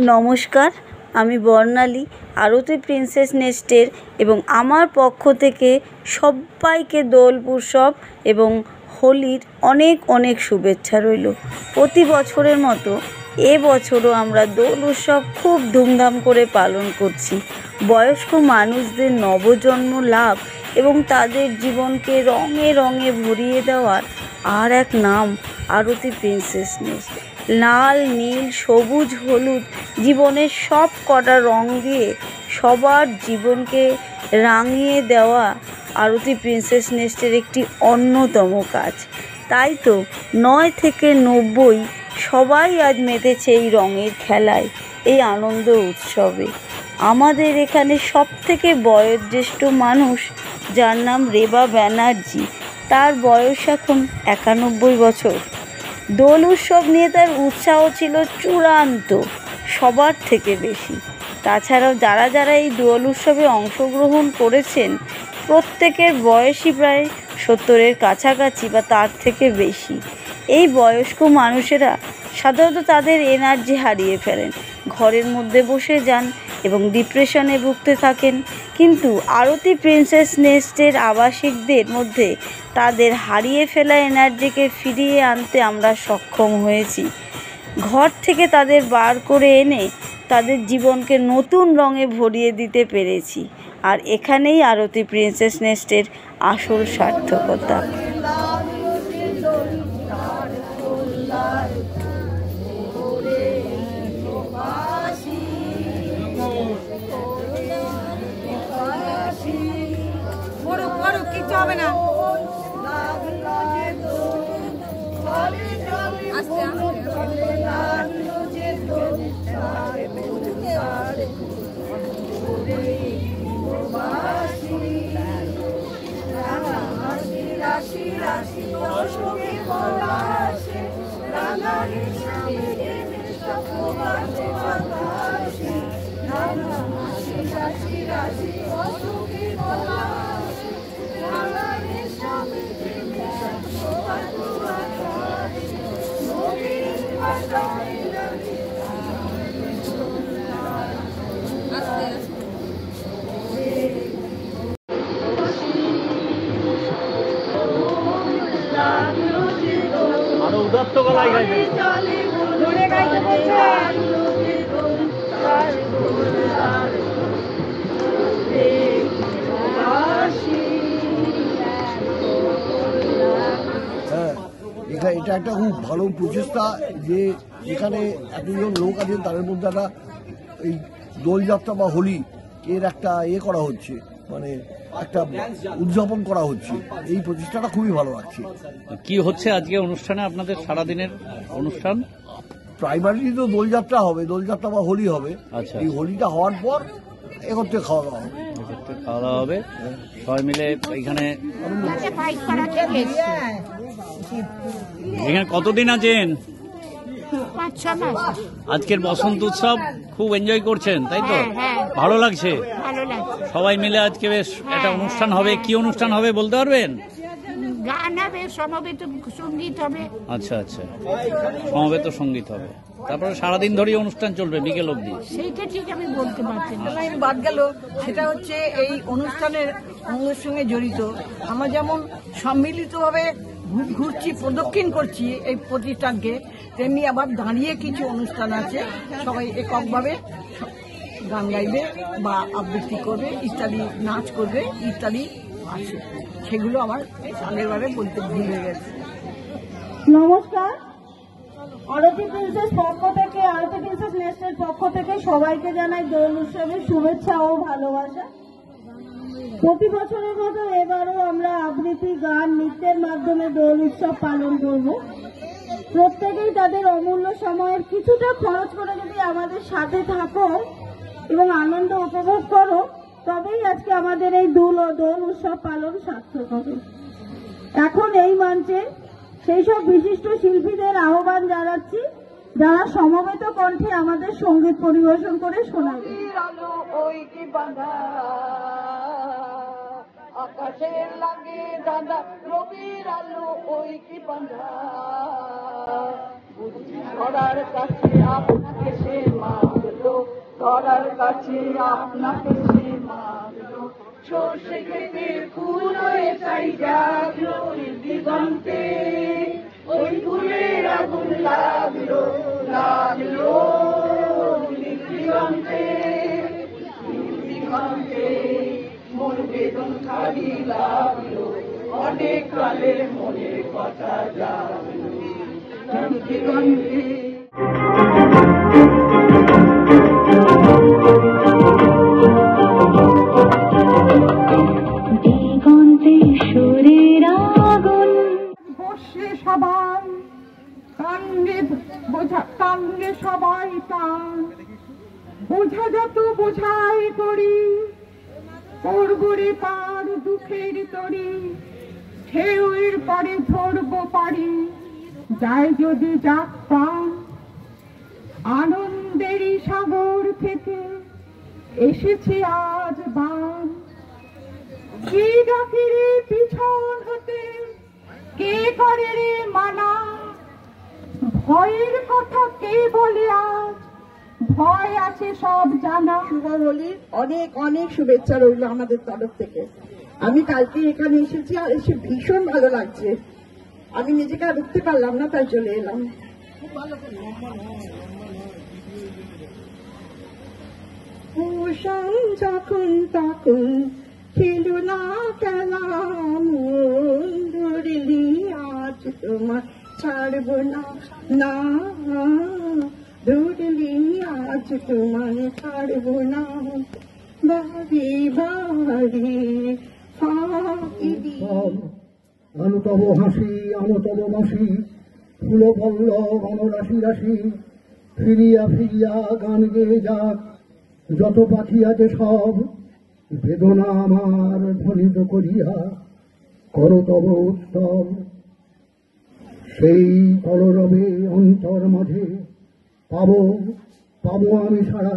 নমস্কার, আমি বর্ণালী আরতি প্রিন্সেস নেস্টের এবং আমার পক্ষ থেকে সবাইকে দোল উৎসব এবং হোলির অনেক অনেক শুভেচ্ছা রইল। প্রতি বছরের মতো এবছরও আমরা দোল উৎসব খুব ধুমধাম করে পালন করছি। বয়স্ক মানুষদের নবজন্ম লাভ এবং তাদের জীবনকে রঙে রঙে ভরিয়ে দেওয়ার আর এক নাম আরতি প্রিন্সেস নেস্ট। লাল, নীল, সবুজ, হলুদ জীবনের সব কটা রং দিয়ে সবার জীবনকে রাঙিয়ে দেওয়া আরতি প্রিন্সেস নেস্টের একটি অন্যতম কাজ। তাই তো 9 থেকে 90 সবাই আজ মেতেছে এই রঙের খেলায়, এই আনন্দ উৎসবে। আমাদের এখানে সবথেকে বয়োজ্যেষ্ঠ মানুষ, যার নাম রেবা ব্যানার্জি, তার বয়স এখন 91 বছর। দোল উৎসব নিয়ে তার উৎসাহ ছিল চূড়ান্ত, সবার থেকে বেশি। তাছাড়াও যারা যারা এই দোল উৎসবে অংশগ্রহণ করেছেন প্রত্যেকের বয়সই প্রায় 70-এর কাছাকাছি বা তার থেকে বেশি। এই বয়স্ক মানুষেরা সাধারণত তাদের এনার্জি হারিয়ে ফেলেন, ঘরের মধ্যে বসে যান এবং ডিপ্রেশনে ভুগতে থাকেন। কিন্তু আরতি প্রিন্সেস নেস্টের আবাসিকদের মধ্যে তাদের হারিয়ে ফেলা এনার্জিকে ফিরিয়ে আনতে আমরা সক্ষম হয়েছি। ঘর থেকে তাদের বার করে এনে তাদের জীবনকে নতুন রঙে ভরিয়ে দিতে পেরেছি। আর এখানেই আরতি প্রিন্সেস নেস্টের আসল সার্থকতা। উদাত্ত গলায় গাইবে। এটা একটা খুব ভালো প্রচেষ্টা যে এখানে এতজন লোক আছেন তাদের মধ্যে একটা এই দোলযাত্রা বা হোলি এর একটা করা হচ্ছে, মানে একটা উদযাপন করা হচ্ছে। এই প্রচেষ্টাটা খুবই ভালো লাগছে। কি হচ্ছে আজকে অনুষ্ঠানে, আপনাদের সারাদিনের অনুষ্ঠান? প্রাইমারি তো দোলযাত্রা হবে, দোলযাত্রা বা হোলি হবে। আচ্ছা, এই হোলিটা হওয়ার পর একত্রে খাওয়া দাওয়া হবে। খাওয়া দাওয়া হবে সবাই মিলে এখানে। এখানে কতদিন আছেন? আজকের বসন্ত উৎসব খুব এনজয় করছেন, তাই তো? ভালো লাগছে সবাই মিলে আজকে বেশ একটা অনুষ্ঠান হবে। কি অনুষ্ঠান হবে বলতে পারবেন? গান হবে, সমবেত সঙ্গীত হবে। আচ্ছা আচ্ছা, সমবেত সঙ্গীত হবে, তারপরে সারাদিন ধরে অনুষ্ঠান চলবে বিকেল অবধি। সেইটা ঠিক আমি বলতে পারছি না, বাদ গেল। সেটা হচ্ছে এই অনুষ্ঠানের অঙ্গের সঙ্গে জড়িত। আমরা যেমন সম্মিলিতভাবে ঘুরছি, প্রদক্ষিণ করছি এই প্রতিষ্ঠানকে, তেমনি আবার দাঁড়িয়ে কিছু অনুষ্ঠান আছে। সবাই এককভাবে গান গাইবে বা আবৃত্তি করবে ইত্যাদি, নাচ করবে ইত্যাদি আছে। সেগুলো আমার আগের বারে বলতে ভুলে গেছে। নমস্কার, আরতি প্রিন্সেস পক্ষ থেকে, আরতি প্রিন্সেস নেস্টের পক্ষ থেকে সবাইকে জানাই দোল উৎসবের শুভেচ্ছা ও ভালোবাসা। প্রতি বছরের মতো এবারও আমরা আবৃত্তি, গান, নৃত্যের মাধ্যমে দোল উৎসব পালন করব। প্রত্যেকেই তাদের অমূল্য সময়ের কিছুটা খরচ করে যদি আমাদের সাথে থাকো এবং আনন্দ উপভোগ করো, তবেই আজকে আমাদের এই দোল উৎসব পালন সার্থক হবে। এখন এই মঞ্চে সেই সব বিশিষ্ট শিল্পীদের আহ্বান জানাচ্ছি, যারা সমবেত কণ্ঠে আমাদের সঙ্গীত পরিবেশন করে শোনাবে। আকাশের লাগে দাদা রবির আলো ওই কি বাঁধা, ধরার কাছে আপনাকে সে মাগলো, ধরার কাছে আপনাকে সে মাগলো, সর্ষে খেতে ফুল হয়ে চাই জাগলো দিগন্তে, ওই ফুলের আগুন লাগলো লাগলো দিগন্তে দিগন্তে, মন বেদন খালি লাগলো, অনেক কালের মনের কথা জাগলো দিগন্তে। দিগন্তে সুরের আগুন বসে সবাই কান্দে বোঝা, কান্দে সবাই টান, বোঝা যত বোঝাই করি, করবরে পার দুঃখের তরি, ঢেউয়ের পরে ধরবো পারি, যায় যদি যাক প্রাণ, আনন্দেরই সাগর থেকে এসেছে আজ বান, কে ডাকে রে পিছন হতে, কে করে রে মানা, ভয়ের কথা কে বলে আজ, ভয় আছে সব জানা। শুভ হোলির অনেক অনেক শুভেচ্ছা রইল আমাদের তরফ থেকে। আমি কালকে এখানে এসেছি আর এসে ভীষণ ভালো লাগছে, আমি নিজেকে আর উঠতে পারলাম না, তাই চলে এলাম। কুসুম যখন তখন ছিল না খেলা, মন ধরলি আজ তোমার ছাড়ব না, না ধরলি আজ তোমার ছাড়ব না, বাড়ি বাড়ি ফাঁকি অনুতব হাসি অনুতব মাসি, ফুল পল্লব অনুরাশি রাশি, ফিরিয়া ফিরিয়া গান গেয়ে যাক যত পাখি আছে সব, বেদনা আমার ধ্বনিত করিয়া করো তব উৎসব। সেই কলরবে অন্তর মাঝে পাবো পাবো আমি সারা,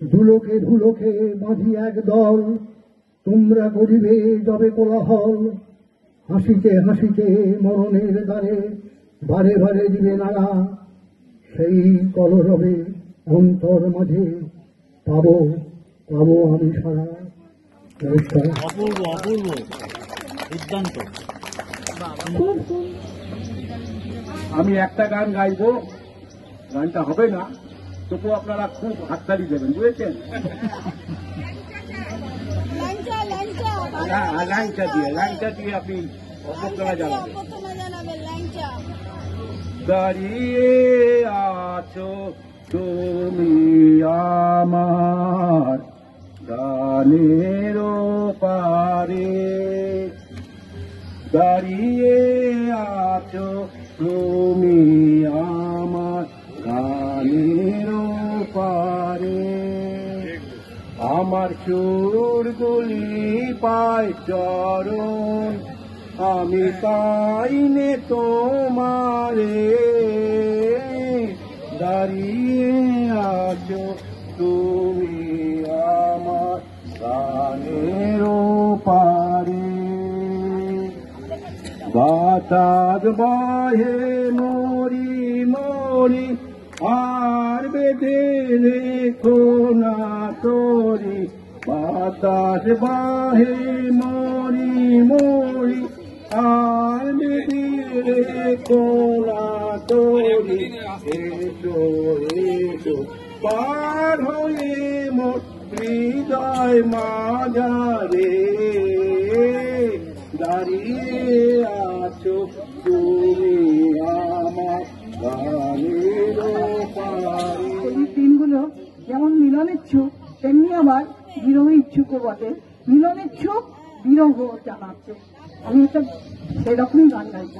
ধুলোকে ধুলোকে বাঁধি এক দল, তোমরা করিবে যবে কোলাহল, হাসিতে হাসিতে মরণের দ্বারে বারে বারে দিবে নাড়া, সেই কলরবে অন্তর মাঝে পাবো পাবো আমি সারা। নমস্কার। অপূর্ব অপূর্ব, দুর্দান্ত। আমি একটা গান গাইবো, গানটা হবে না, তবু আপনারা খুব হাততালি দেবেন, বুঝেছেন? লাইনটা দিয়ে আপনি অভ্যর্থনা জানাবেন। দাঁড়িয়ে আছো তুমি আমার গানের পারে, দাঁড়িয়ে আছো তুমি আমার গানের পারে, আমার সুরগুলি পায় চরণ, আমি পাইনে তোমারে, দাঁড়িয়ে আছো তুমি আমার গানের পারে, বাতাস বহে মরি মরি আর বেঁধে রেখো না তোরি, বাতাস বহে মরি মরি আর বেঁধে রেখো না তোরি, এসো এসো পার হয়ে মোর হৃদয় মাঝারে, দাঁড়িয়ে আছো তুমি আমার গানের পারে। এই দিনগুলো যেমন মিলনের চোখ, তেমনি আবার বিরহ ইচ্ছুকও বটে। মিলনের চোখ বিরহ জানাচ্ছে, আমি একটা সেরকমই গান গাইব।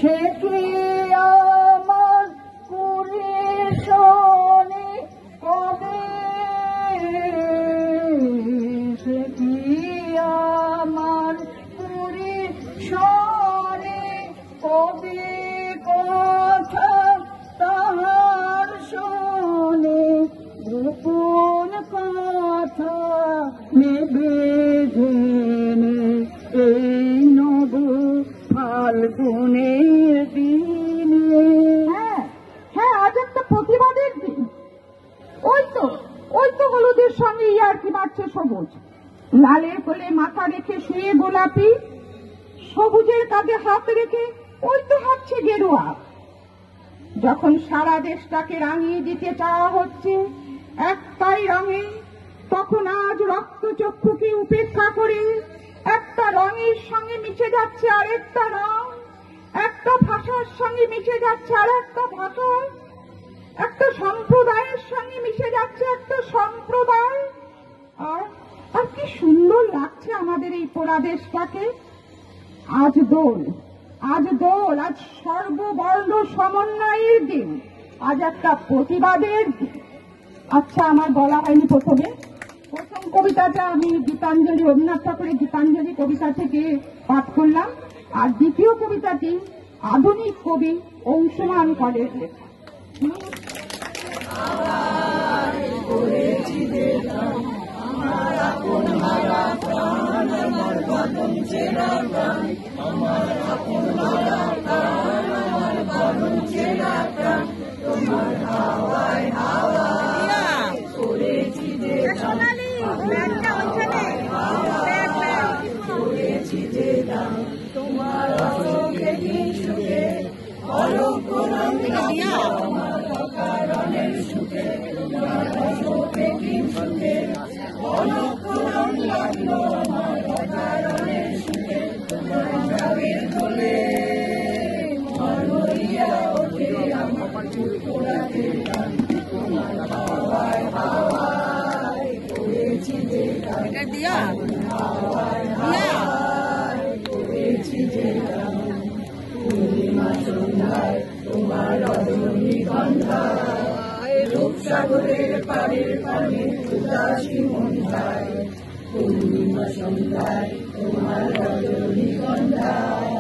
সে কি আমার পুরী শোনে কবে, সে কি আমার পুরী শোনে কবে, কথা তাহার শোনে গোপন কথা নেবে জেনে এই নব ফাল্গুনের দিনে। হ্যাঁ হ্যাঁ, আজ একটা প্রতিবাদের দিন। ওই তো হলুদের সঙ্গে ইয়ার্কি মারছে সবুজ, লালের কোলে মাথা রেখে শুয়ে গোলাপি, সবুজের কাঁধে হাত রেখে ওই তো হাঁটছে গেরুয়া। যখন সারা দেশটাকে রাঙিয়ে দিতে চাওয়া হচ্ছে একটাই রঙে, তখন আজ রক্তচক্ষুকে উপেক্ষা করে একটা রঙের সঙ্গে মিশে যাচ্ছে আরেকটা রং, একটা ভাষার সঙ্গে মিশে যাচ্ছে আর একটা ভাষা, একটা সম্প্রদায়ের সঙ্গে মিশে যাচ্ছে একটা সম্প্রদায়। আর কি সুন্দর লাগছে আমাদের এই পোড়া দেশটাকে। আজ দোল, আজ সর্ববর্ণ সমন্বয়ের দিন, আজ একটা প্রতিবাদের দিন। আচ্ছা, আমার বলা হয়নি প্রথম কবিতাটা আমি গীতাঞ্জলি, রবীন্দ্রনাথ ঠাকুরের গীতাঞ্জলি কবিতা থেকে পাঠ করলাম, আর দ্বিতীয় কবিতাটি আধুনিক কবি অংশুমান করের লেখা। রূপসাগরের পাড়ের পানে উদাসী মন্দায়, পূর্ণিমা সন্ধ্যায় তোমার রজনীগন্ধায়।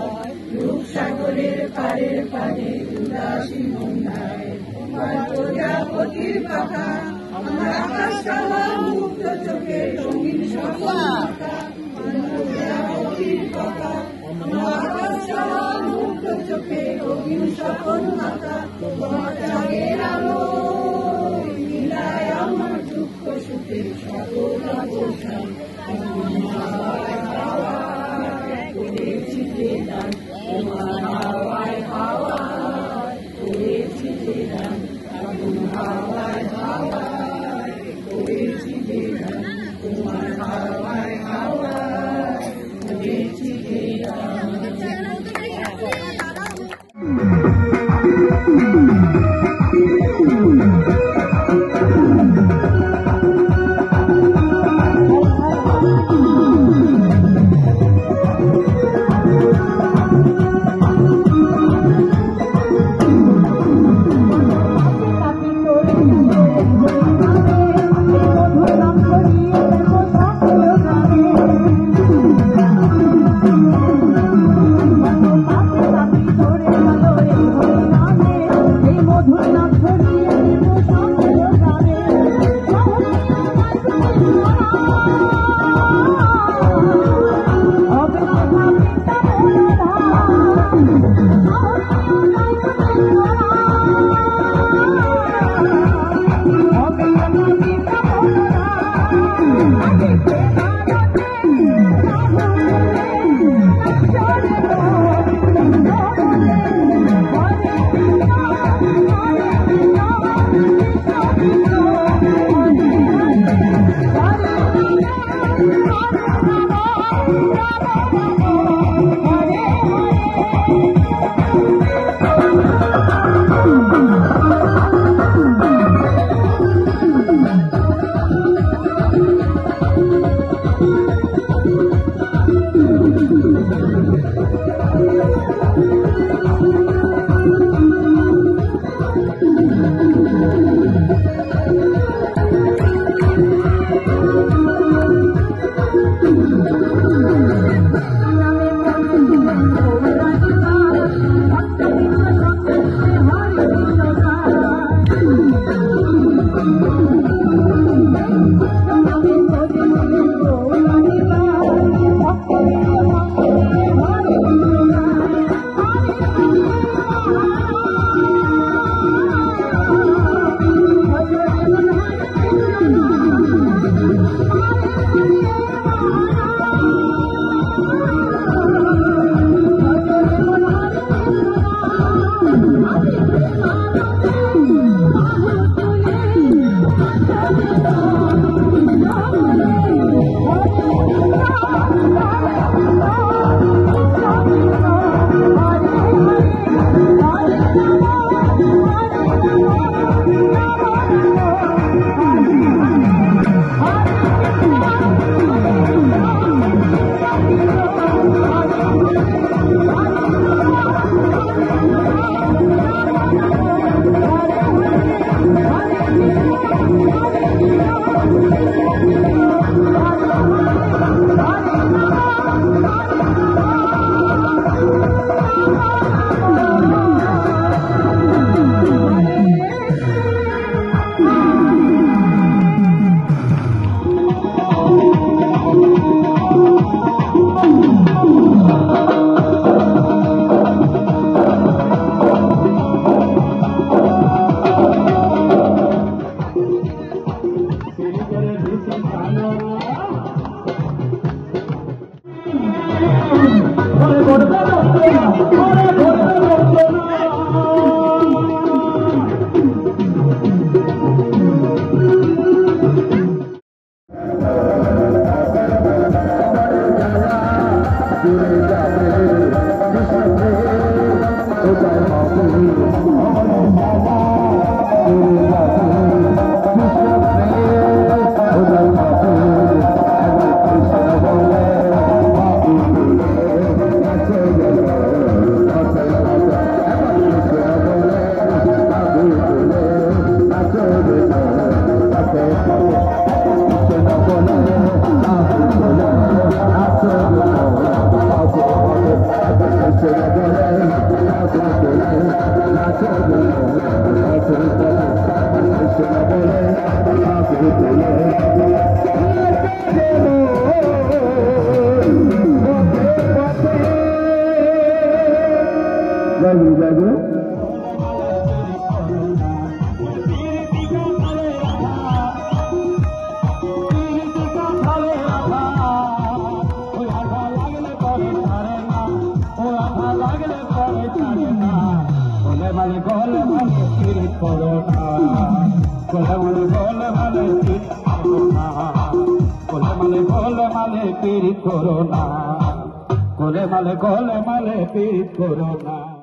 রূপসাগরের পাড়ের পানে উদাসী মন্দায়, তোমার প্রজাপতির পাখা, আমার আকাশ ছাওয়া মুক্ত চোখে রঙিন স্বপ্ন আঁকা। প্রজাপতির পাখা, আমার আকাশ ছাওয়া মুক্ত চোখে রঙিন স্বপ্ন আঁকা। তোমার চাঁদের আলো মিলায় আমার দুঃখ সুখের সকল অবসান। হাওয়ায় হাওয়ায় করেছি যে দান, তোমার হাওয়ায় হাওয়ায় করেছি যে দান, হাওয়ায় হাওয়ায় করেছি যে দান, তোমার হাওয়ায় হাওয়ায় করেছি যে দান। गोले माले पीर कोरोना।